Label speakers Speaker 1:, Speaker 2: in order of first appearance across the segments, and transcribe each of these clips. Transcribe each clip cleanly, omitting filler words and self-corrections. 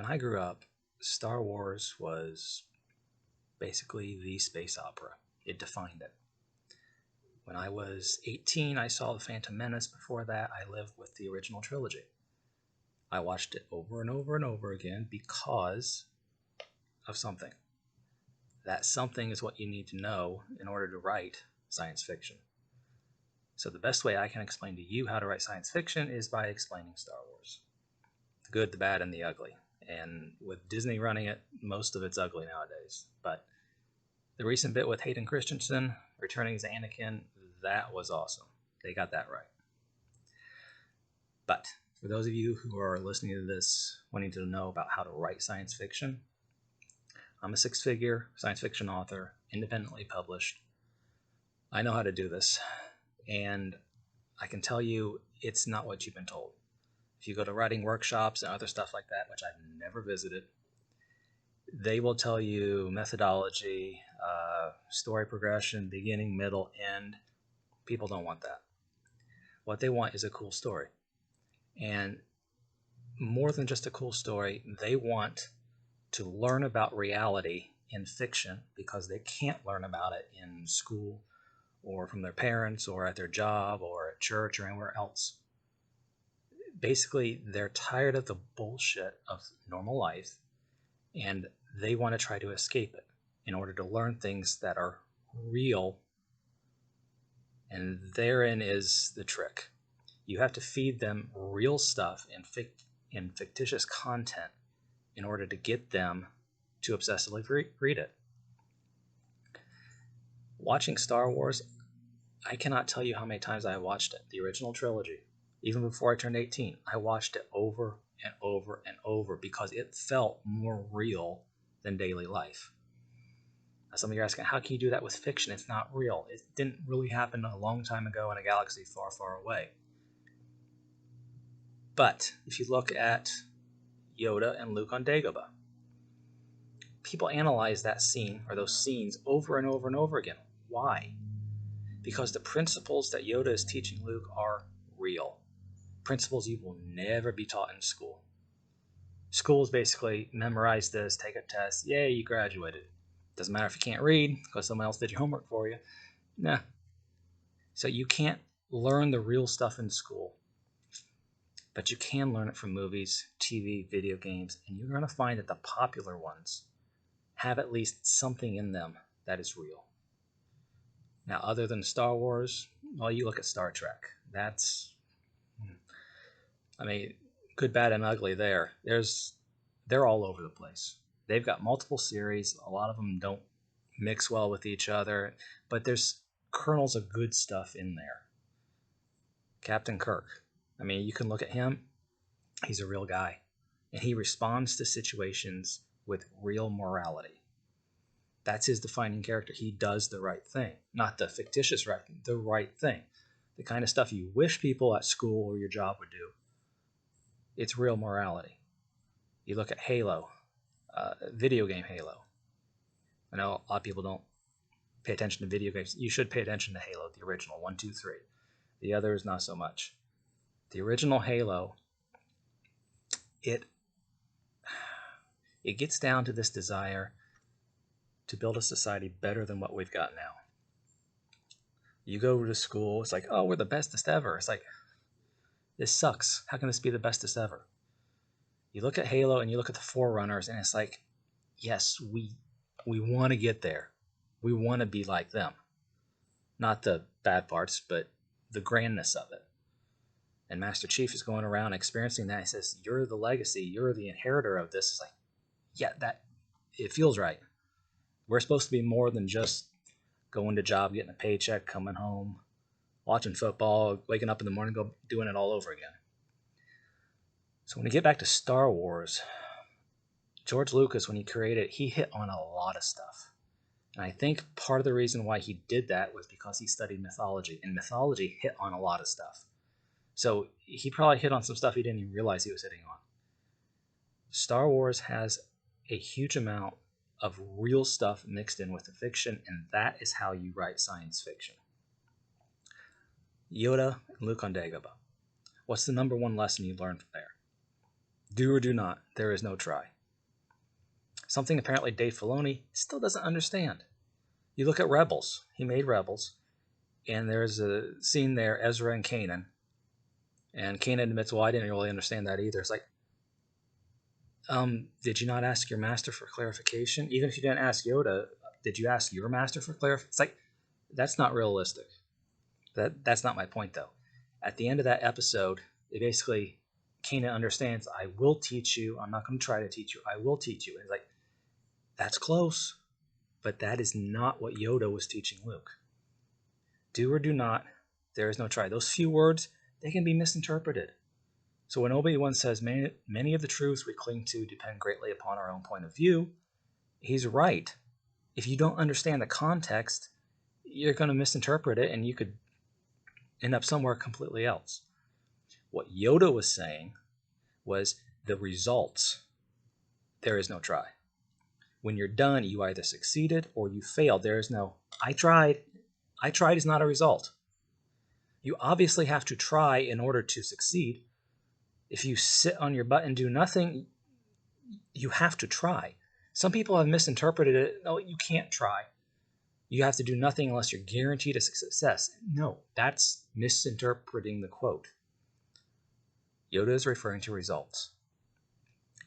Speaker 1: When I grew up, Star Wars was basically the space opera. It defined it. When I was 18, I saw The Phantom Menace. Before that, I lived with the original trilogy. I watched it over and over and over again because of something. That something is what you need to know in order to write science fiction. So the best way I can explain to you how to write science fiction is by explaining Star Wars. The good, the bad, and the ugly. And with Disney running it, most of it's ugly nowadays. But the recent bit with Hayden Christensen returning as Anakin, that was awesome. They got that right. But for those of you who are listening to this wanting to know about how to write science fiction, I'm a six-figure science fiction author, independently published. I know how to do this, and I can tell you it's not what you've been told. If you go to writing workshops and other stuff like that, which I've never visited, they will tell you methodology, story progression, beginning, middle, end. People don't want that. What they want is a cool story. And more than just a cool story, they want to learn about reality in fiction because they can't learn about it in school or from their parents or at their job or at church or anywhere else. Basically, they're tired of the bullshit of normal life and they want to try to escape it in order to learn things that are real. And therein is the trick. You have to feed them real stuff in fictitious content in order to get them to obsessively read it. Watching Star Wars, I cannot tell you how many times I watched it, the original trilogy. Even before I turned 18, I watched it over and over and over because it felt more real than daily life. Now, some of you are asking, how can you do that with fiction? It's not real. It didn't really happen a long time ago in a galaxy far, far away. But if you look at Yoda and Luke on Dagobah, people analyze that scene or those scenes over and over and over again. Why? Because the principles that Yoda is teaching Luke are real. Principles you will never be taught in school. School is basically memorize this, take a test, yay, you graduated. Doesn't matter if you can't read because someone else did your homework for you. Nah. So you can't learn the real stuff in school, but you can learn it from movies, TV, video games, and you're going to find that the popular ones have at least something in them that is real. Now, other than Star Wars, well, you look at Star Trek. Good, bad, and ugly there. They're all over the place. They've got multiple series. A lot of them don't mix well with each other, but there's kernels of good stuff in there. Captain Kirk. You can look at him. He's a real guy, and he responds to situations with real morality. That's his defining character. He does the right thing, not the fictitious right thing, the right thing. The kind of stuff you wish people at school or your job would do. It's real morality. You look at Halo, video game Halo. I know a lot of people don't pay attention to video games. You should pay attention to Halo, the original, 1, 2, 3. The others, not so much. The original Halo, it gets down to this desire to build a society better than what we've got now. You go to school, it's like, oh, we're the bestest ever. It's like, this sucks. How can this be the bestest ever? You look at Halo and you look at the Forerunners, and it's like, yes, we want to get there. We want to be like them. Not the bad parts, but the grandness of it. And Master Chief is going around experiencing that. He says, you're the legacy. You're the inheritor of this. It's like, yeah, it feels right. We're supposed to be more than just going to job, getting a paycheck, coming home, watching football, waking up in the morning, doing it all over again. So when we get back to Star Wars, George Lucas, when he created it, he hit on a lot of stuff. And I think part of the reason why he did that was because he studied mythology, and mythology hit on a lot of stuff. So he probably hit on some stuff he didn't even realize he was hitting on. Star Wars has a huge amount of real stuff mixed in with the fiction, and that is how you write science fiction. Yoda and Luke on Dagobah. What's the number one lesson you learned from there? Do or do not, there is no try. Something apparently Dave Filoni still doesn't understand. You look at Rebels. He made Rebels, and there's a scene there, Ezra and Kanan. And Kanan admits, well, I didn't really understand that either. It's like, did you not ask your master for clarification? Even if you didn't ask Yoda, did you ask your master for clarification? It's like, that's not realistic. That's not my point, though. At the end of that episode, it basically, Kanan understands, I will teach you. I'm not going to try to teach you. I will teach you. And it's like, that's close. But that is not what Yoda was teaching Luke. Do or do not, there is no try. Those few words, they can be misinterpreted. So when Obi-Wan says many of the truths we cling to depend greatly upon our own point of view, he's right. If you don't understand the context, you're going to misinterpret it and you could end up somewhere completely else. What Yoda was saying was the results. There is no try. When you're done, you either succeeded or you failed. There is no, I tried. I tried is not a result. You obviously have to try in order to succeed. If you sit on your butt and do nothing, you have to try. Some people have misinterpreted it. No, you can't try. You have to do nothing unless you're guaranteed a success. No, that's misinterpreting the quote. Yoda is referring to results.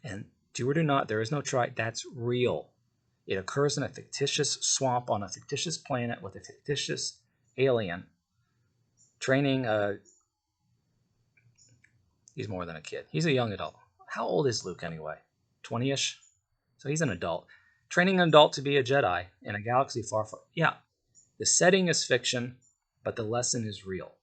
Speaker 1: And do or do not, there is no try. That's real. It occurs in a fictitious swamp on a fictitious planet with a fictitious alien training he's more than a kid. He's a young adult. How old is Luke anyway? 20-ish? So he's an adult. Training an adult to be a Jedi in a galaxy far, far... Yeah, the setting is fiction, but the lesson is real.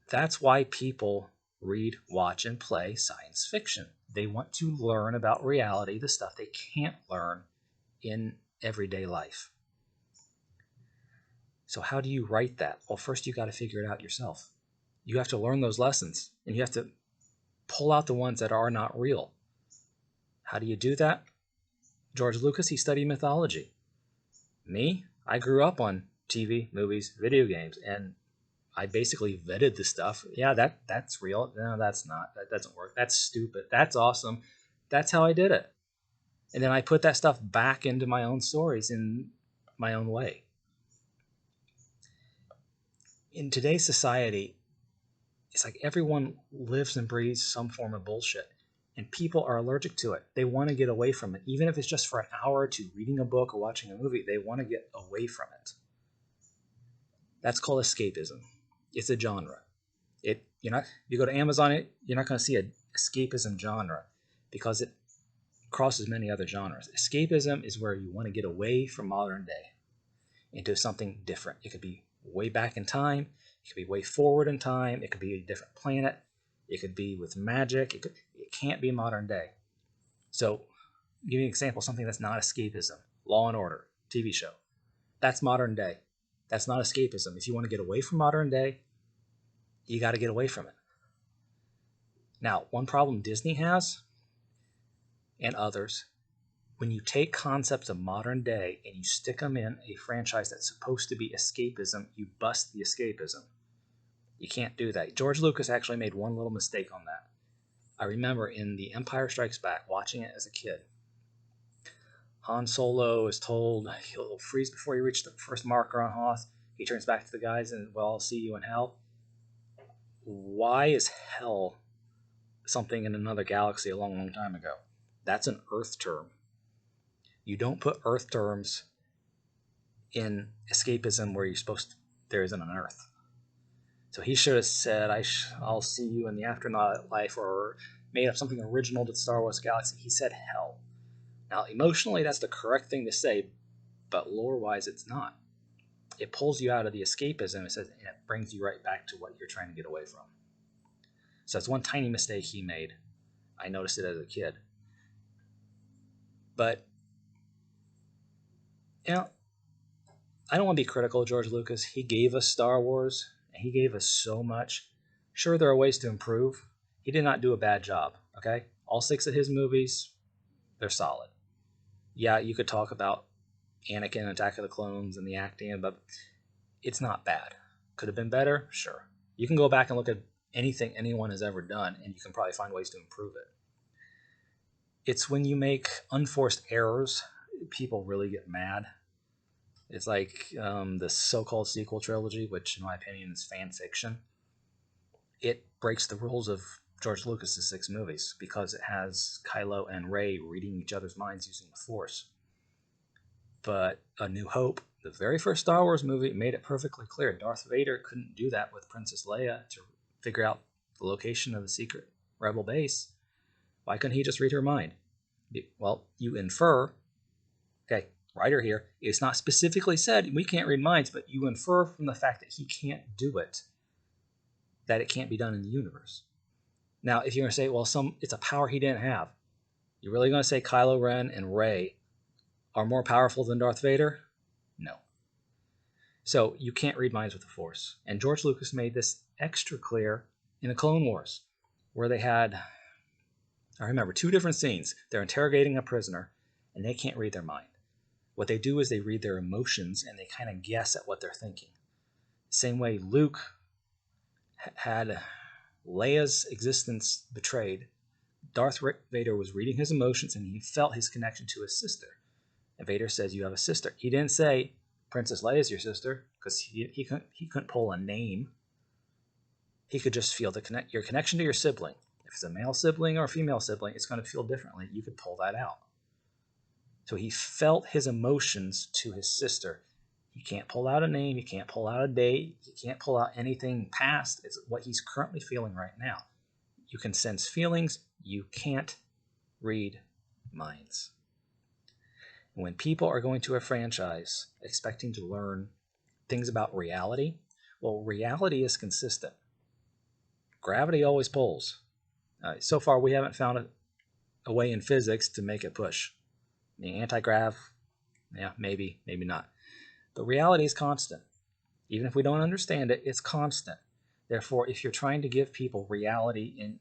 Speaker 1: That's why people read, watch, and play science fiction. They want to learn about reality, the stuff they can't learn in everyday life. So how do you write that? Well, first you got to figure it out yourself. You have to learn those lessons, and you have to pull out the ones that are not real. How do you do that? George Lucas, he studied mythology. Me, I grew up on TV, movies, video games, and I basically vetted the stuff. Yeah, that's real. No, that's not. That doesn't work. That's stupid. That's awesome. That's how I did it. And then I put that stuff back into my own stories in my own way. In today's society, it's like everyone lives and breathes some form of bullshit. And people are allergic to it. They want to get away from it. Even if it's just for an hour or two, reading a book or watching a movie, they want to get away from it. That's called escapism. It's a genre. You go to Amazon, you're not going to see an escapism genre because it crosses many other genres. Escapism is where you want to get away from modern day into something different. It could be way back in time. It could be way forward in time. It could be a different planet. It could be with magic. It can't be modern day. So, give you an example, something that's not escapism. Law and Order, TV show. That's modern day. That's not escapism. If you want to get away from modern day, you got to get away from it. Now, one problem Disney has, and others, when you take concepts of modern day and you stick them in a franchise that's supposed to be escapism, you bust the escapism. You can't do that. George Lucas actually made one little mistake on that. I remember in The Empire Strikes Back, watching it as a kid, Han Solo is told he'll freeze before you reach the first marker on Hoth. He turns back to the guys and, well, I'll see you in hell. Why is hell something in another galaxy a long, long time ago? That's an Earth term. You don't put Earth terms in escapism where there isn't an Earth. So he should have said, I'll see you in the afterlife, or made up something original to the Star Wars galaxy. He said hell. Now, emotionally, that's the correct thing to say, but lore-wise, it's not. It pulls you out of the escapism and it brings you right back to what you're trying to get away from. So that's one tiny mistake he made. I noticed it as a kid. But, I don't want to be critical of George Lucas. He gave us Star Wars, and he gave us so much. Sure, there are ways to improve. He did not do a bad job, okay? All 6 of his movies, they're solid. Yeah, you could talk about Anakin, Attack of the Clones, and the acting, but it's not bad. Could have been better? Sure. You can go back and look at anything anyone has ever done, and you can probably find ways to improve it. It's when you make unforced errors, people really get mad. It's like the so-called sequel trilogy, which in my opinion is fan fiction. It breaks the rules of George Lucas's 6 movies because it has Kylo and Rey reading each other's minds using the Force. But A New Hope, the very first Star Wars movie, made it perfectly clear Darth Vader couldn't do that with Princess Leia to figure out the location of the secret Rebel base. Why couldn't he just read her mind? Well, you infer, okay, writer here, it's not specifically said we can't read minds, but you infer from the fact that he can't do it that it can't be done in the universe. Now, if you're going to say, well, it's a power he didn't have, you're really going to say Kylo Ren and Rey are more powerful than Darth Vader? No. So you can't read minds with the Force. And George Lucas made this extra clear in the Clone Wars, where they had, I remember, 2 different scenes. They're interrogating a prisoner, and they can't read their mind. What they do is they read their emotions, and they kind of guess at what they're thinking. Same way Luke had Leia's existence betrayed. Darth Vader was reading his emotions, and he felt his connection to his sister. And Vader says, you have a sister. He didn't say, Princess Leia is your sister, because he couldn't pull a name. He could just feel your connection to your sibling. If it's a male sibling or a female sibling, it's going to feel differently. You could pull that out. So he felt his emotions to his sister. He can't pull out a name. He can't pull out a date. He can't pull out anything past. It's what he's currently feeling right now. You can sense feelings. You can't read minds. When people are going to a franchise expecting to learn things about reality, well, reality is consistent. Gravity always pulls. So far, we haven't found a way in physics to make it push. The anti-grav, yeah, maybe not. But reality is constant. Even if we don't understand it, it's constant. Therefore, if you're trying to give people reality in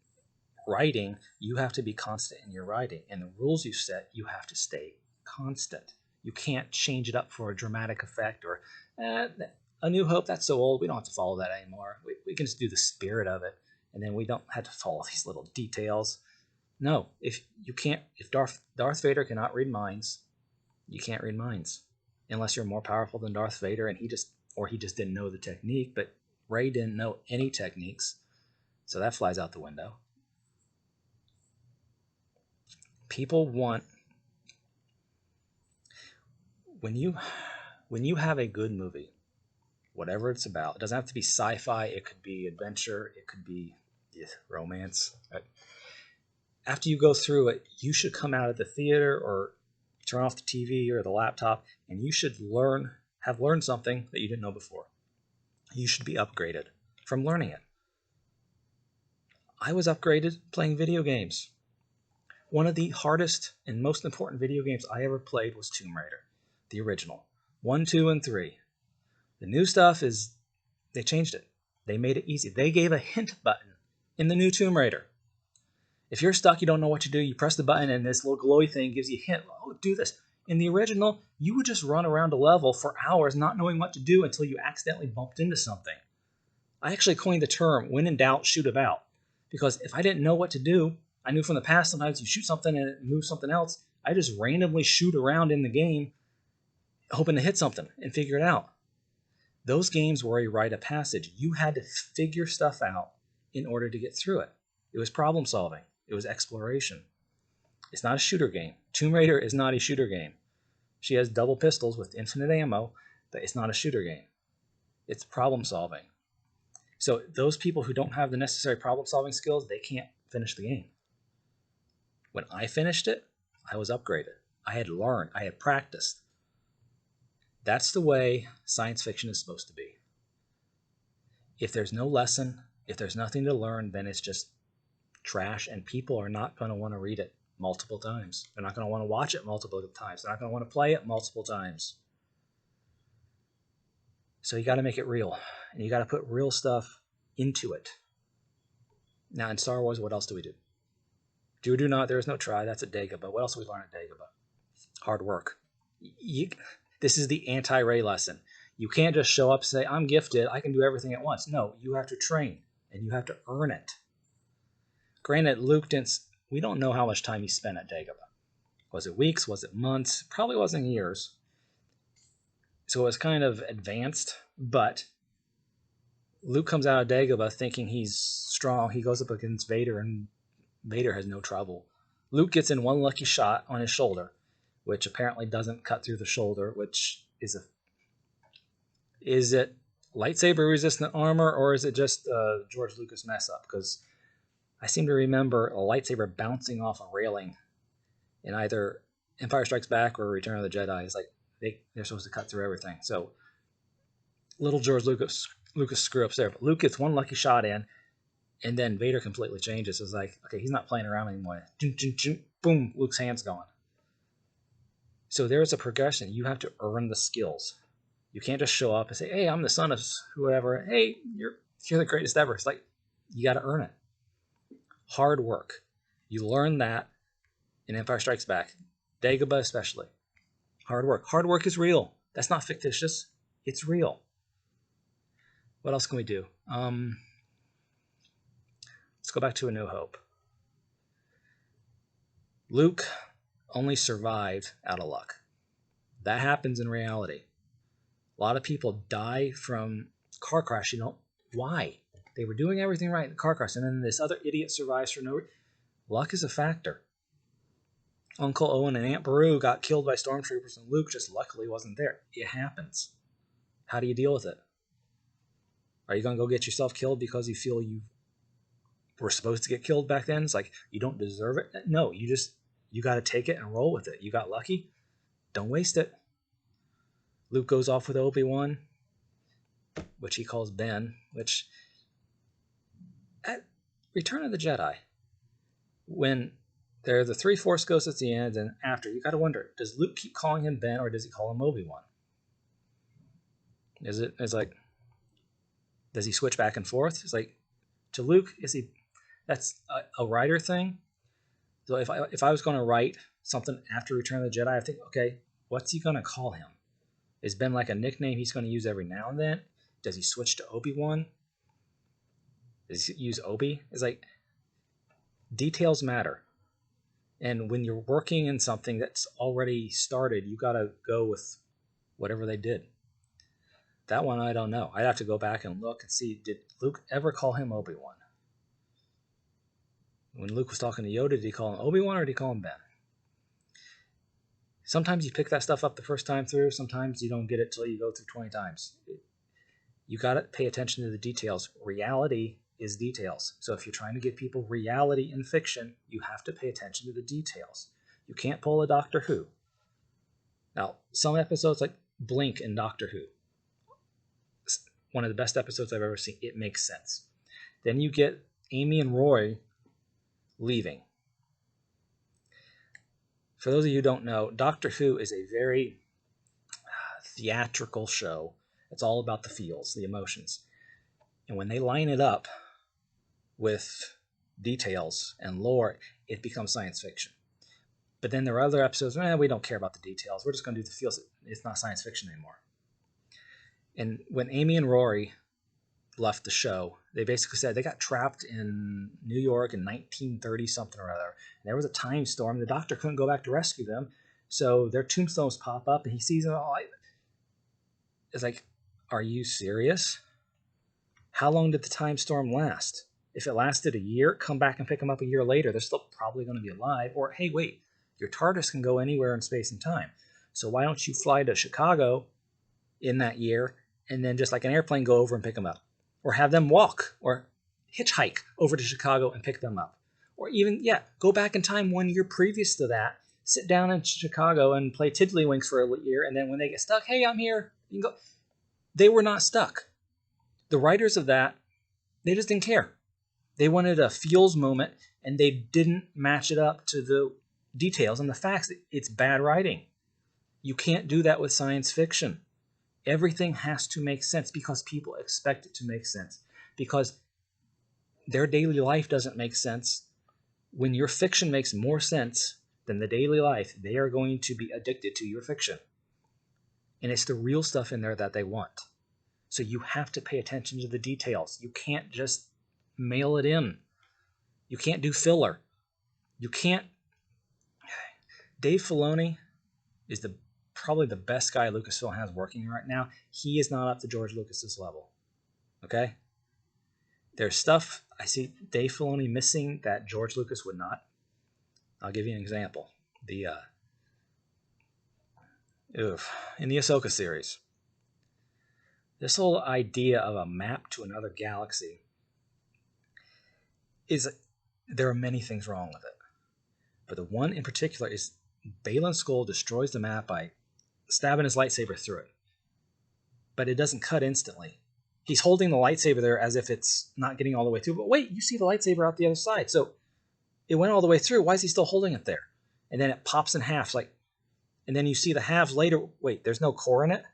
Speaker 1: writing, you have to be constant in your writing. And the rules you set, you have to stay constant. You can't change it up for a dramatic effect or A New Hope, that's so old, we don't have to follow that anymore. We can just do the spirit of it, and then we don't have to follow these little details. No, if Darth Vader cannot read minds, you can't read minds. Unless you're more powerful than Darth Vader and he just didn't know the technique, but Rey didn't know any techniques, so that flies out the window. People want, when you have a good movie, whatever it's about, it doesn't have to be sci-fi, it could be adventure, it could be romance. After you go through it, you should come out of the theater or turn off the TV or the laptop, and you should have learned something that you didn't know before. You should be upgraded from learning it. I was upgraded playing video games. One of the hardest and most important video games I ever played was Tomb Raider, the original. 1, 2, and 3. The new stuff is, they changed it. They made it easy. They gave a hint button in the new Tomb Raider. If you're stuck, you don't know what to do, you press the button and this little glowy thing gives you a hint. Oh, do this. In the original, you would just run around a level for hours not knowing what to do until you accidentally bumped into something. I actually coined the term, when in doubt, shoot about. Because if I didn't know what to do, I knew from the past sometimes you shoot something and it moves something else. I just randomly shoot around in the game hoping to hit something and figure it out. Those games were a rite of passage. You had to figure stuff out in order to get through it. It was problem solving. It was exploration. It's not a shooter game. Tomb Raider is not a shooter game. She has double pistols with infinite ammo, but it's not a shooter game. It's problem solving. So those people who don't have the necessary problem solving skills, they can't finish the game. When I finished it, I was upgraded. I had learned. I had practiced. That's the way science fiction is supposed to be. If there's no lesson, if there's nothing to learn, then it's just trash, and people are not going to want to read it multiple times. They're not going to want to watch it multiple times. They're not going to want to play it multiple times. So you got to make it real, and you got to put real stuff into it. Now in Star Wars, what else do we do? Do or do not, there is no try. That's a Dagobah. What else do we learn at Dagobah? Hard work. This is the anti-Rey lesson. You can't just show up and say, I'm gifted, I can do everything at once. No, you have to train. and you have to earn it. Granted, Luke didn't. We don't know how much time he spent at Dagobah. Was it weeks? Was it months? Probably wasn't years. So it was kind of advanced, but Luke comes out of Dagobah thinking he's strong. He goes up against Vader, and Vader has no trouble. Luke gets in one lucky shot on his shoulder, which apparently doesn't cut through the shoulder, which is it lightsaber resistant armor, or is it just George Lucas mess up? Because I seem to remember a lightsaber bouncing off a railing in either Empire Strikes Back or Return of the Jedi. It's like they're supposed to cut through everything. So little George Lucas screw ups there. But Luke gets one lucky shot in, and then Vader completely changes. It's like, okay, he's not playing around anymore. Boom, Luke's hand's gone. So there's a progression. You have to earn the skills. You can't just show up and say, hey, I'm the son of whoever. Hey, you're the greatest ever. It's like, you got to earn it. Hard work. You learn that in Empire Strikes Back. Dagobah especially. Hard work. Hard work is real. That's not fictitious. It's real. What else can we do? Let's go back to A New Hope. Luke only survived out of luck. That happens in reality. A lot of people die from car crash. You know, why? They were doing everything right in the car crash, and then this other idiot survives for no reason. Luck is a factor. Uncle Owen and Aunt Beru got killed by stormtroopers, and Luke just luckily wasn't there. It happens. How do you deal with it? Are you going to go get yourself killed because you feel you were supposed to get killed back then? It's like, you don't deserve it? No, you got to take it and roll with it. You got lucky? Don't waste it. Luke goes off with Obi-Wan, which he calls Ben, which at Return of the Jedi, when there are the 3 Force Ghosts at the end and after, you got to wonder, does Luke keep calling him Ben or does he call him Obi-Wan? It's like, does he switch back and forth? It's like, to Luke, that's a writer thing. So if I was going to write something after Return of the Jedi, I think, okay, what's he going to call him? Is Ben like a nickname he's going to use every now and then? Does he switch to Obi-Wan? Does he use Obi? It's like, details matter. And when you're working in something that's already started, you got to go with whatever they did. That one, I don't know. I'd have to go back and look and see, did Luke ever call him Obi-Wan? When Luke was talking to Yoda, did he call him Obi-Wan or did he call him Ben? Sometimes you pick that stuff up the first time through. Sometimes you don't get it till you go through 20 times. You got to pay attention to the details. Reality is details. So if you're trying to give people reality in fiction, you have to pay attention to the details. You can't pull a Doctor Who. Now, some episodes like Blink in Doctor Who, one of the best episodes I've ever seen. It makes sense. Then you get Amy and Roy leaving. For those of you who don't know, Doctor Who is a very theatrical show. It's all about the feels, the emotions. And when they line it up with details and lore, it becomes science fiction. But then there are other episodes, we don't care about the details. We're just going to do the feels. It's not science fiction anymore. And when Amy and Rory left the show, they basically said they got trapped in New York in 1930 something or other. And there was a time storm. The Doctor couldn't go back to rescue them. So their tombstones pop up and he sees them all. It's like, are you serious? How long did the time storm last? If it lasted a year, come back and pick them up a year later. They're still probably going to be alive. Or, hey, wait, your TARDIS can go anywhere in space and time. So why don't you fly to Chicago in that year and then just like an airplane go over and pick them up? Or have them walk or hitchhike over to Chicago and pick them up. Or even, go back in time 1 year previous to that, sit down in Chicago and play Tiddlywinks for a year, and then when they get stuck, hey, I'm here, you can go. They were not stuck. The writers of that, they just didn't care. They wanted a feels moment, and they didn't match it up to the details and the facts. It's bad writing. You can't do that with science fiction. Everything has to make sense because people expect it to make sense. Because their daily life doesn't make sense. When your fiction makes more sense than the daily life, they are going to be addicted to your fiction. And it's the real stuff in there that they want. So you have to pay attention to the details. You can't just mail it in. You can't do filler. You can't. Dave Filoni is probably the best guy Lucasfilm has working right now. He is not up to George Lucas's level. Okay? There's stuff I see Dave Filoni missing that George Lucas would not. I'll give you an example. In the Ahsoka series, this whole idea of a map to another galaxy there are many things wrong with it. But the one in particular is Baylan Skoll destroys the map by stabbing his lightsaber through it. But it doesn't cut instantly. He's holding the lightsaber there as if it's not getting all the way through. But wait, you see the lightsaber out the other side. So it went all the way through. Why is he still holding it there? And then it pops in half. And then you see the halves later. Wait, there's no core in it?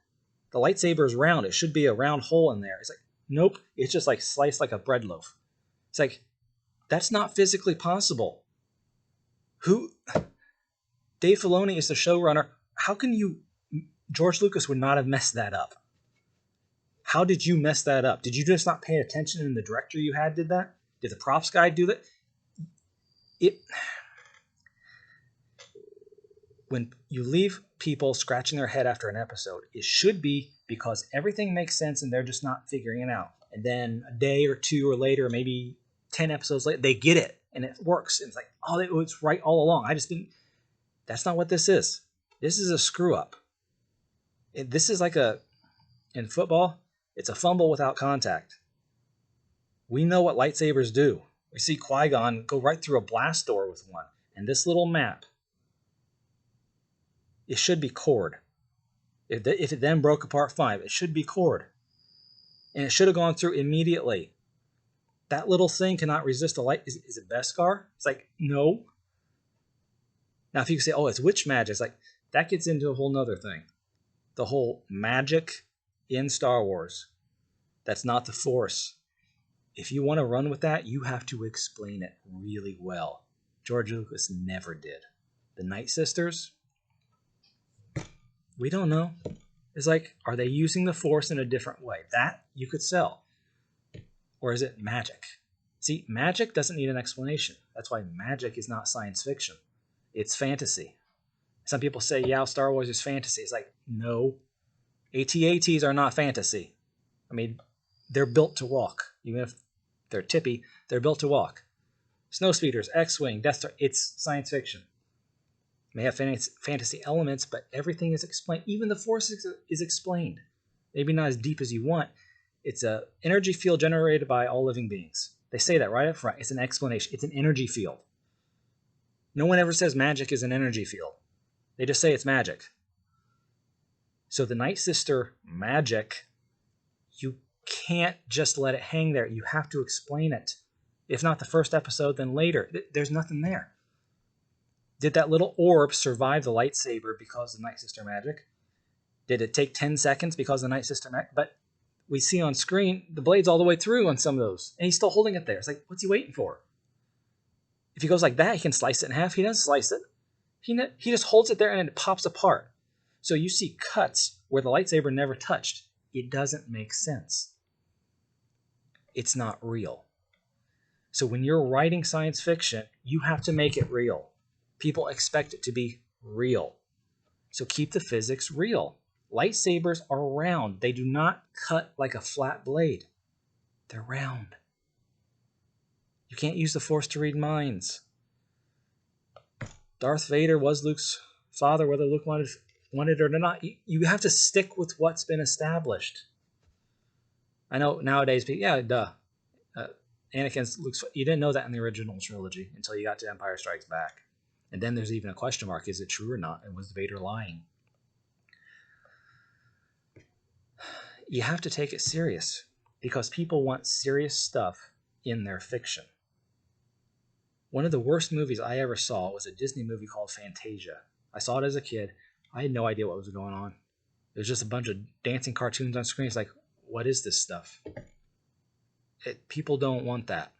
Speaker 1: The lightsaber is round. It should be a round hole in there. It's like, nope. It's just like sliced like a bread loaf. It's like, that's not physically possible. Dave Filoni is the showrunner. How can George Lucas would not have messed that up. How did you mess that up? Did you just not pay attention and the director you had did that? Did the props guy do that? When you leave people scratching their head after an episode, it should be because everything makes sense and they're just not figuring it out. And then a day or two or later, maybe 10 episodes later, they get it and it works. And it's like, oh, it was right all along. I just didn't. That's not what this is. This is a screw up. This is like in football, it's a fumble without contact. We know what lightsabers do. We see Qui-Gon go right through a blast door with one. And this little map, it should be cored. If it then broke apart, fine. It should be cored. And it should have gone through immediately. That little thing cannot resist a light. Is it Beskar? It's like, no. Now, if you can say, oh, it's witch magic, it's like, that gets into a whole nother thing. The whole magic in Star Wars, that's not the Force. If you want to run with that, you have to explain it really well. George Lucas never did. The Night Sisters, we don't know. It's like, are they using the Force in a different way? That you could sell. Or is it magic? See, magic doesn't need an explanation. That's why magic is not science fiction. It's fantasy. Some people say, yeah, Star Wars is fantasy. It's like, no. AT-ATs are not fantasy. I mean, they're built to walk. Even if they're tippy, they're built to walk. Snowspeeders, X-Wing, Death Star, it's science fiction. It may have fantasy elements, but everything is explained. Even the Force is explained. Maybe not as deep as you want. It's an energy field generated by all living beings. They say that right up front. It's an explanation. It's an energy field. No one ever says magic is an energy field. They just say it's magic. So the Night Sister magic, you can't just let it hang there. You have to explain it. If not the first episode, then later. There's nothing there. Did that little orb survive the lightsaber because of the Night Sister magic? Did it take 10 seconds because of the Night Sister magic? But we see on screen the blade's all the way through on some of those. And he's still holding it there. It's like, what's he waiting for? If he goes like that, he can slice it in half. He doesn't slice it. He just holds it there and it pops apart. So you see cuts where the lightsaber never touched. It doesn't make sense. It's not real. So when you're writing science fiction, you have to make it real. People expect it to be real. So keep the physics real. Lightsabers are round. They do not cut like a flat blade. They're round. You can't use the Force to read minds. Darth Vader was Luke's father, whether Luke wanted it or not. You have to stick with what's been established. I know nowadays, yeah, duh. Anakin's Luke's. You didn't know that in the original trilogy until you got to Empire Strikes Back. And then there's even a question mark. Is it true or not? And was Vader lying? You have to take it serious because people want serious stuff in their fiction. One of the worst movies I ever saw was a Disney movie called Fantasia. I saw it as a kid. I had no idea what was going on. It was just a bunch of dancing cartoons on screen. It's like, what is this stuff? People don't want that.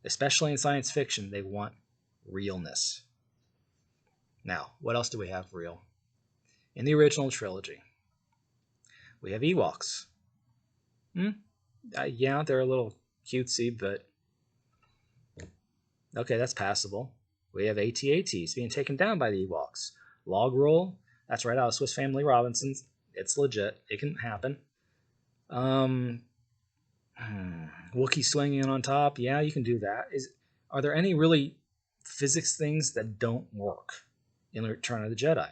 Speaker 1: Especially in science fiction, they want realness. Now, what else do we have real? In the original trilogy, we have Ewoks. Yeah, they're a little cutesy, but okay, that's passable. We have AT-ATs being taken down by the Ewoks. Log roll, that's right out of Swiss Family Robinson's. It's legit. It can happen. Wookiee swinging on top. Yeah, you can do that. Are there any really physics things that don't work in Return of the Jedi?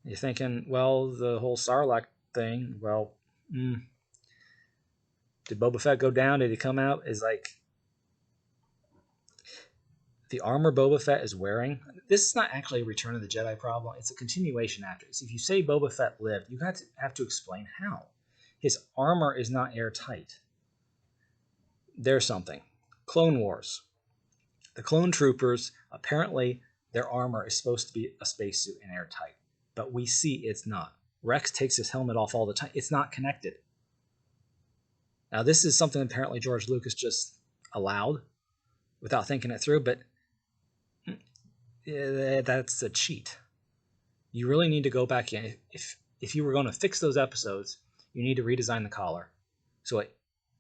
Speaker 1: You're thinking, well, the whole Sarlacc thing. Well, did Boba Fett go down? Did he come out? Is like the armor Boba Fett is wearing. This is not actually a Return of the Jedi problem. It's a continuation after. So if you say Boba Fett lived, you have to explain how. His armor is not airtight. There's something. Clone Wars. The clone troopers, apparently their armor is supposed to be a spacesuit and airtight. But we see it's not. Rex takes his helmet off all the time. It's not connected. Now, this is something apparently George Lucas just allowed without thinking it through, but that's a cheat. You really need to go back in. If you were going to fix those episodes, you need to redesign the collar.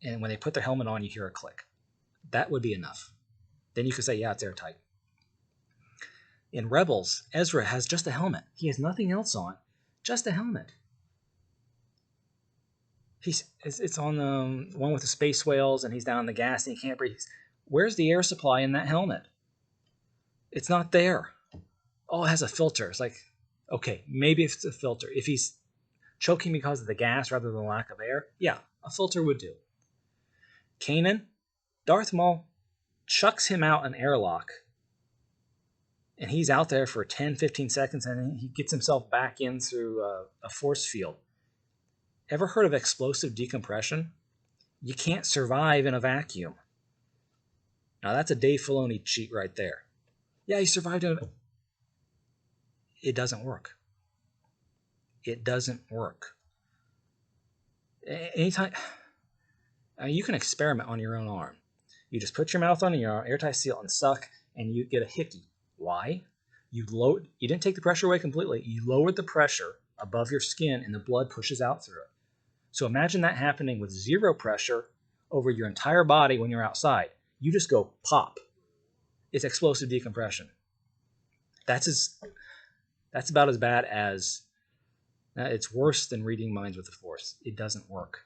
Speaker 1: And when they put their helmet on, you hear a click. That would be enough. Then you could say, yeah, it's airtight. In Rebels, Ezra has just a helmet. He has nothing else on, just a helmet. It's on the one with the space whales, and he's down in the gas, and he can't breathe. Where's the air supply in that helmet? It's not there. Oh, it has a filter. It's like, okay, maybe it's a filter. If he's choking because of the gas rather than lack of air, yeah, a filter would do. Kanan, Darth Maul chucks him out an airlock, and he's out there for 10, 15 seconds, and he gets himself back in through a force field. Ever heard of explosive decompression? You can't survive in a vacuum. Now, that's a Dave Filoni cheat right there. Yeah, he survived in a... It doesn't work. It doesn't work. Anytime... you can experiment on your own arm. You just put your mouth on your arm, airtight seal, and suck, and you get a hickey. Why? You didn't take the pressure away completely. You lowered the pressure above your skin, and the blood pushes out through it. So imagine that happening with zero pressure over your entire body when you're outside. You just go pop. It's explosive decompression. That's about as bad as... it's worse than reading minds with the Force. It doesn't work.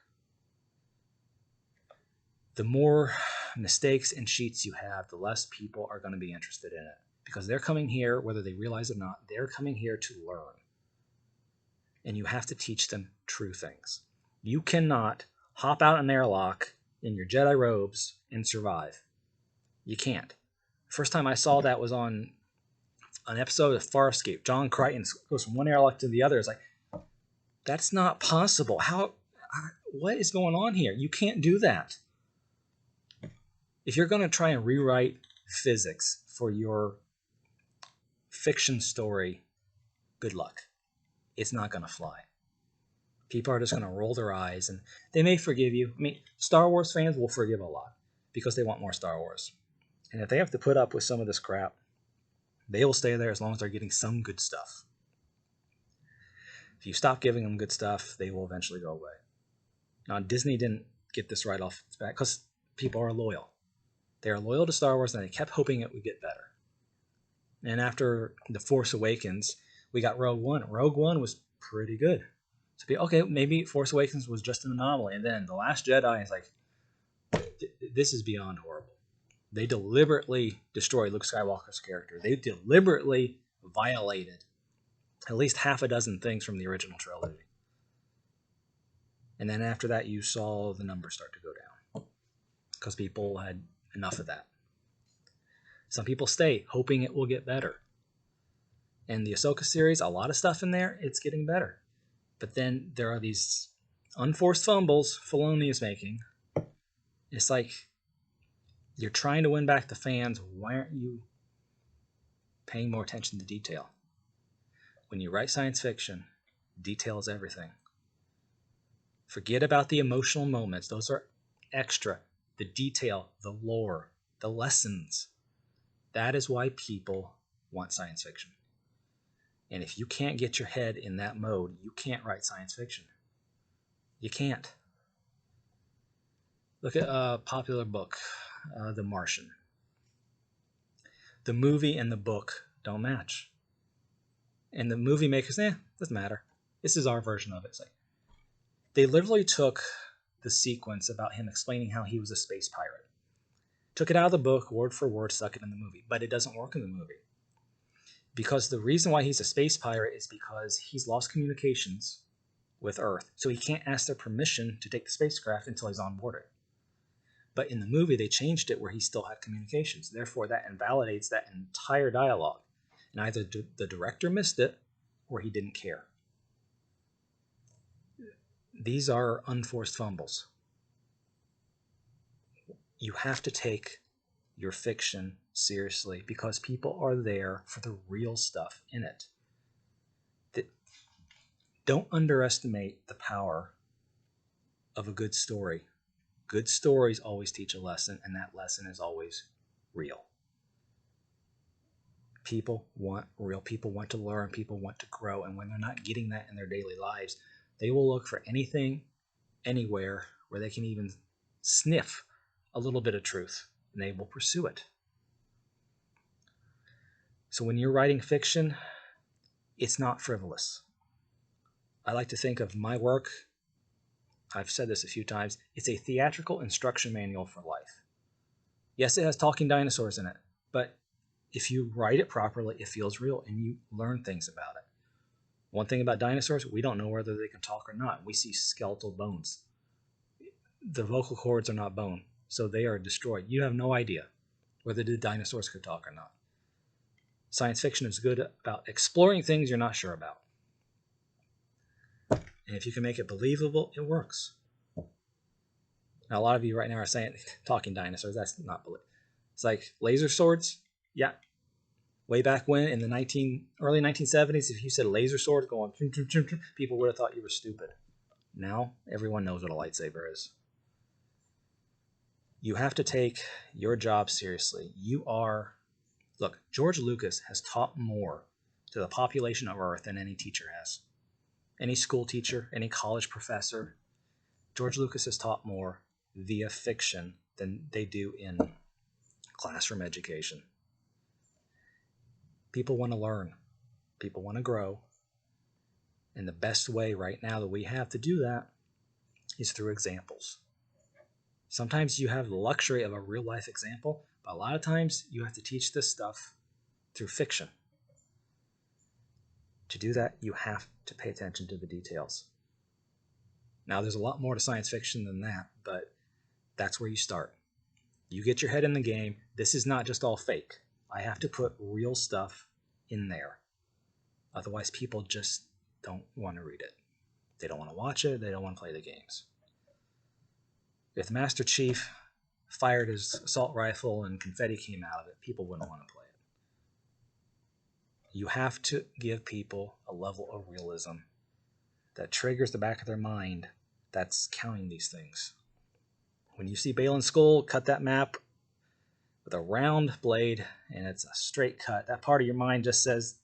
Speaker 1: The more mistakes and cheats you have, the less people are going to be interested in it. Because they're coming here, whether they realize it or not, they're coming here to learn. And you have to teach them true things. You cannot hop out an airlock in your Jedi robes and survive. You can't. First time I saw that was on an episode of Farscape. John Crichton goes from one airlock to the other. It's like, that's not possible. What is going on here? You can't do that. If you're going to try and rewrite physics for your fiction story, good luck. It's not going to fly. People are just going to roll their eyes, and they may forgive you. I mean, Star Wars fans will forgive a lot because they want more Star Wars. And if they have to put up with some of this crap, they will stay there as long as they're getting some good stuff. If you stop giving them good stuff, they will eventually go away. Now, Disney didn't get this right off its bat because people are loyal. They are loyal to Star Wars, and they kept hoping it would get better. And after The Force Awakens, we got Rogue One. Rogue One was pretty good. So, okay, maybe Force Awakens was just an anomaly. And then The Last Jedi is like, this is beyond horrible. They deliberately destroyed Luke Skywalker's character. They deliberately violated at least half a dozen things from the original trilogy. And then after that, you saw the numbers start to go down because people had enough of that. Some people stay hoping it will get better. And the Ahsoka series, a lot of stuff in there, it's getting better. But then there are these unforced fumbles Filoni is making. It's like you're trying to win back the fans. Why aren't you paying more attention to detail? When you write science fiction, detail is everything. Forget about the emotional moments. Those are extra. The detail, the lore, the lessons. That is why people want science fiction. And if you can't get your head in that mode, you can't write science fiction. You can't. Look at a popular book, The Martian. The movie and the book don't match. And the movie makers, doesn't matter. This is our version of it. It's like they literally took the sequence about him explaining how he was a space pirate, took it out of the book, word for word, stuck it in the movie, but it doesn't work in the movie. Because the reason why he's a space pirate is because he's lost communications with Earth, so he can't ask their permission to take the spacecraft until he's on board it. But in the movie, they changed it where he still had communications. Therefore, that invalidates that entire dialogue. And either the director missed it or he didn't care. These are unforced fumbles. You have to take your fiction seriously because people are there for the real stuff in it. Don't underestimate the power of a good story. Good stories always teach a lesson, and that lesson is always real. People want real. People want to learn. People want to grow. And when they're not getting that in their daily lives, they will look for anything, anywhere where they can even sniff a little bit of truth, and they will pursue it. So when you're writing fiction, it's not frivolous. I like to think of my work, I've said this a few times, it's a theatrical instruction manual for life. Yes, it has talking dinosaurs in it, but if you write it properly, it feels real and you learn things about it. One thing about dinosaurs, we don't know whether they can talk or not. We see skeletal bones. The vocal cords are not bone, so they are destroyed. You have no idea whether the dinosaurs could talk or not. Science fiction is good about exploring things you're not sure about. And if you can make it believable, it works. Now, a lot of you right now are saying, talking dinosaurs, that's not believable. It's like laser swords. Yeah. Way back when, in the early 1970s, if you said laser sword going, people would have thought you were stupid. Now, everyone knows what a lightsaber is. You have to take your job seriously. Look, George Lucas has taught more to the population of Earth than any teacher has. Any school teacher, any college professor. George Lucas has taught more via fiction than they do in classroom education. People want to learn. People want to grow. And the best way right now that we have to do that is through examples. Sometimes you have the luxury of a real life example, but a lot of times you have to teach this stuff through fiction. To do that, you have to pay attention to the details. Now, there's a lot more to science fiction than that, but that's where you start. You get your head in the game. This is not just all fake. I have to put real stuff in there. Otherwise, people just don't want to read it. They don't want to watch it. They don't want to play the games. If the Master Chief fired his assault rifle and confetti came out of it, people wouldn't want to play it. You have to give people a level of realism that triggers the back of their mind that's counting these things. When you see Balin's skull cut that map with a round blade and it's a straight cut, that part of your mind just says,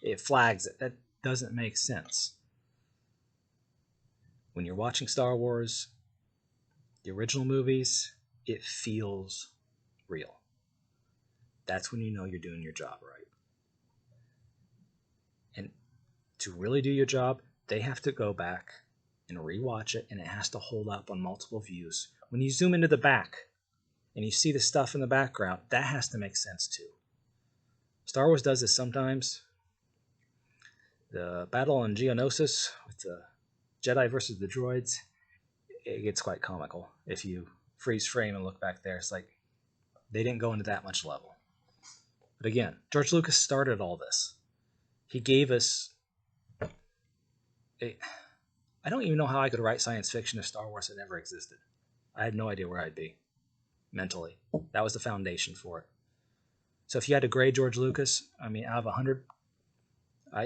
Speaker 1: it flags it. That doesn't make sense. When you're watching Star Wars, the original movies, it feels real. That's when you know you're doing your job right. And to really do your job, they have to go back and rewatch it, and it has to hold up on multiple views. When you zoom into the back and you see the stuff in the background, that has to make sense too. Star Wars does this sometimes. The battle on Geonosis with the Jedi versus the droids, it gets quite comical. If you freeze frame and look back there, it's like they didn't go into that much level. But again, George Lucas started all this. He gave us I don't even know how I could write science fiction if Star Wars had never existed. I had no idea where I'd be mentally. That was the foundation for it. So if you had to grade George Lucas, I mean, out of 100,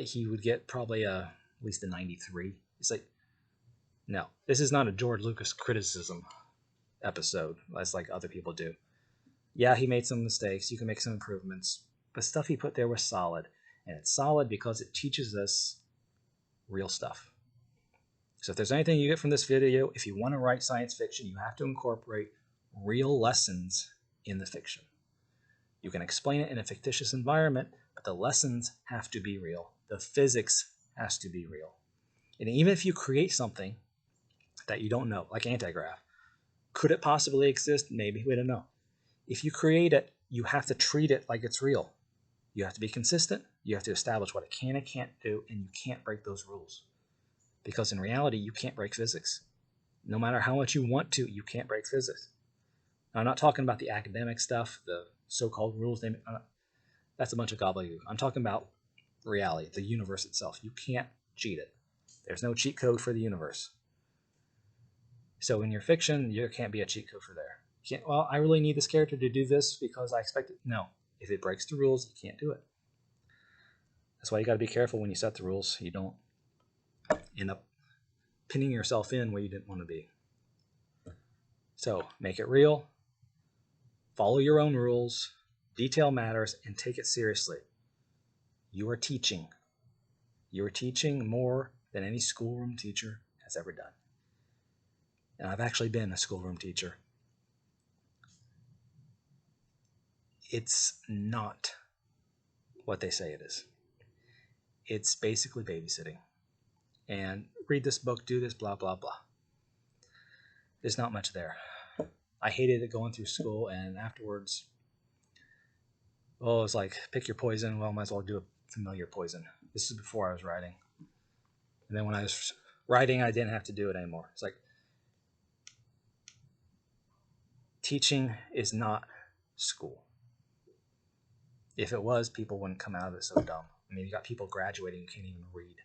Speaker 1: he would get probably at least a 93. It's like, no, this is not a George Lucas criticism episode, as like other people do. Yeah, he made some mistakes. You can make some improvements. But stuff he put there was solid. And it's solid because it teaches us real stuff. So if there's anything you get from this video, if you want to write science fiction, you have to incorporate real lessons in the fiction. You can explain it in a fictitious environment, but the lessons have to be real. The physics has to be real. And even if you create something that you don't know, like antigrav, could it possibly exist? Maybe, we don't know. If you create it, you have to treat it like it's real. You have to be consistent, you have to establish what it can and can't do, and you can't break those rules. Because in reality, you can't break physics. No matter how much you want to, you can't break physics. Now, I'm not talking about the academic stuff, the so-called rules. That's a bunch of gobbledygook. I'm talking about reality, the universe itself. You can't cheat it. There's no cheat code for the universe. So in your fiction, there can't be a cheat code for there. You can't, well, I really need this character to do this because I expect it. No. If it breaks the rules, you can't do it. That's why you got to be careful when you set the rules. You don't end up pinning yourself in where you didn't want to be. So make it real. Follow your own rules. Detail matters, and take it seriously. You are teaching. You are teaching more than any schoolroom teacher has ever done. And I've actually been a schoolroom teacher. It's not what they say it is. It's basically babysitting. And read this book, do this, blah, blah, blah. There's not much there. I hated it going through school, and afterwards, well, it was like, pick your poison. Well, might as well do a familiar poison. This is before I was writing. And then when I was writing, I didn't have to do it anymore. It's like, teaching is not school. If it was, people wouldn't come out of it so dumb. I mean, you got people graduating who can't even read.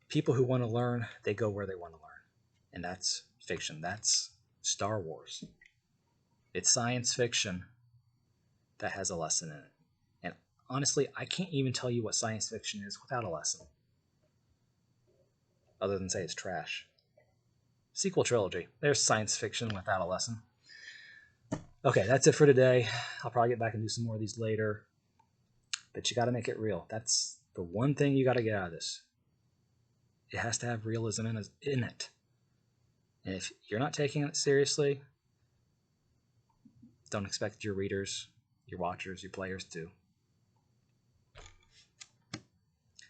Speaker 1: People who want to learn, they go where they want to learn. And that's fiction. That's Star Wars. It's science fiction that has a lesson in it. And honestly, I can't even tell you what science fiction is without a lesson. Other than say it's trash. Sequel trilogy. There's science fiction without a lesson. Okay, that's it for today. I'll probably get back and do some more of these later. But you got to make it real. That's the one thing you got to get out of this. It has to have realism in it. And if you're not taking it seriously, don't expect your readers, your watchers, your players to.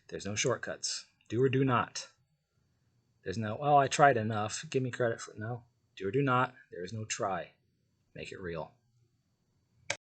Speaker 1: There's no shortcuts. Do or do not. There's no, oh, I tried enough. Give me credit for it. No. Do or do not. There is no try. Make it real.